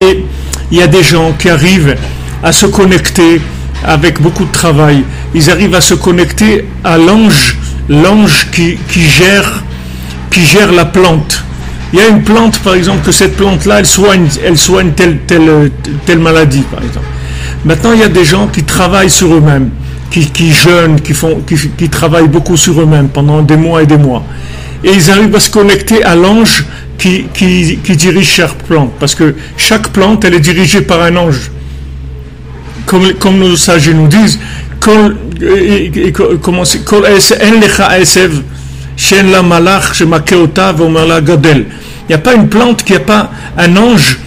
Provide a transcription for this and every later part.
Et il y a des gens qui arrivent à se connecter avec beaucoup de travail. Ils arrivent à se connecter à l'ange qui gère la plante. Il y a une plante, par exemple, que cette plante-là, elle soigne telle maladie, par exemple. Maintenant, il y a des gens qui travaillent sur eux-mêmes, qui jeûnent, qui travaillent beaucoup sur eux-mêmes pendant des mois et des mois. Et ils arrivent à se connecter à l'ange qui dirige chaque plante. Parce que chaque plante, elle est dirigée par un ange. Comme nos sages nous disent, il n'y a pas une plante qui n'a pas un ange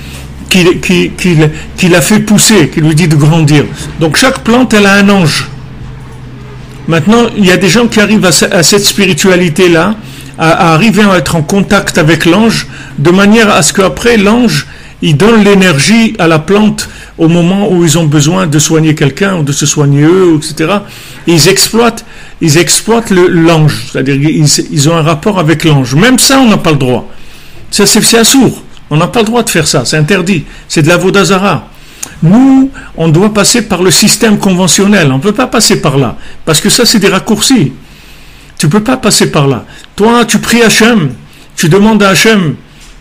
qui l'a fait pousser, qui lui dit de grandir. Donc chaque plante, elle a un ange. Maintenant, il y a des gens qui arrivent à cette spiritualité-là, à arriver à être en contact avec l'ange, de manière à ce qu'après, l'ange, il donne l'énergie à la plante au moment où ils ont besoin de soigner quelqu'un, ou de se soigner eux, etc. Et ils exploitent l'ange, c'est-à-dire ils ont un rapport avec l'ange. Même ça, on n'a pas le droit. Ça, c'est assourd. On n'a pas le droit de faire ça, c'est interdit. C'est de la vodazara. Nous, on doit passer par le système conventionnel. On ne peut pas passer par là, parce que ça, c'est des raccourcis. Tu ne peux pas passer par là. Toi, tu pries Hachem, tu demandes à Hachem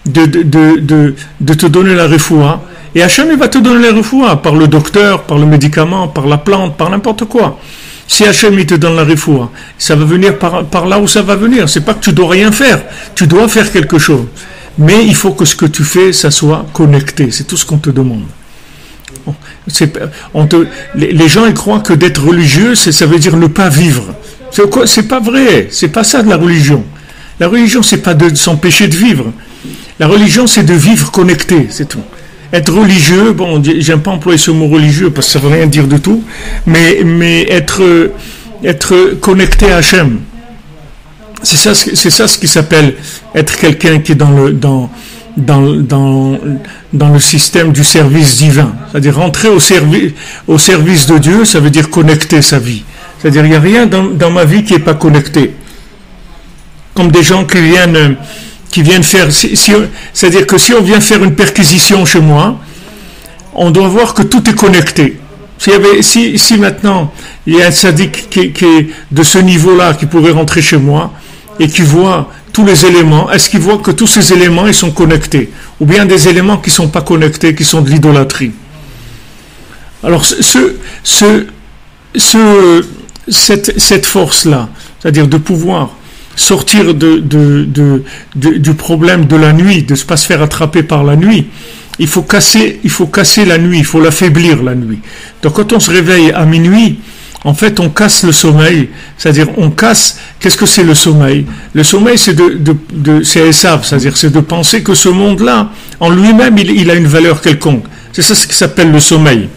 de te donner la refoua, et Hachem, il va te donner la refoua par le docteur, par le médicament, par la plante, par n'importe quoi. Si Hachem, il te donne la refoua, ça va venir par là où ça va venir. C'est pas que tu dois rien faire, tu dois faire quelque chose. Mais il faut que ce que tu fais, ça soit connecté. C'est tout ce qu'on te demande. Les gens, ils croient que d'être religieux, ça veut dire ne pas vivre. C'est pas vrai. C'est pas ça de la religion. La religion, c'est pas de s'empêcher de vivre. La religion, c'est de vivre connecté, c'est tout. Être religieux, bon, j'aime pas employer ce mot religieux parce que ça veut rien dire du tout, mais être connecté à Hachem. C'est ça ce qui s'appelle être quelqu'un qui est dans le système du service divin. C'est-à-dire rentrer au service de Dieu, ça veut dire connecter sa vie. C'est-à-dire il n'y a rien dans ma vie qui n'est pas connecté. Comme des gens qui viennent faire... c'est-à-dire que si on vient faire une perquisition chez moi, on doit voir que tout est connecté. Si maintenant il y a un sadique qui est de ce niveau-là qui pourrait rentrer chez moi et qui voit tous les éléments, est-ce qu'il voit que tous ces éléments ils sont connectés? Ou bien des éléments qui ne sont pas connectés, qui sont de l'idolâtrie? Alors cette force-là, c'est-à-dire de pouvoir sortir du problème de la nuit, de ne pas se faire attraper par la nuit, il faut casser la nuit, il faut l'affaiblir la nuit. Donc quand on se réveille à minuit, en fait on casse le sommeil, c'est-à-dire on casse, qu'est-ce que c'est le sommeil? Le sommeil c'est c'est Esav, c'est-à-dire c'est de penser que ce monde-là, en lui-même, il a une valeur quelconque. C'est ça ce qui s'appelle le sommeil.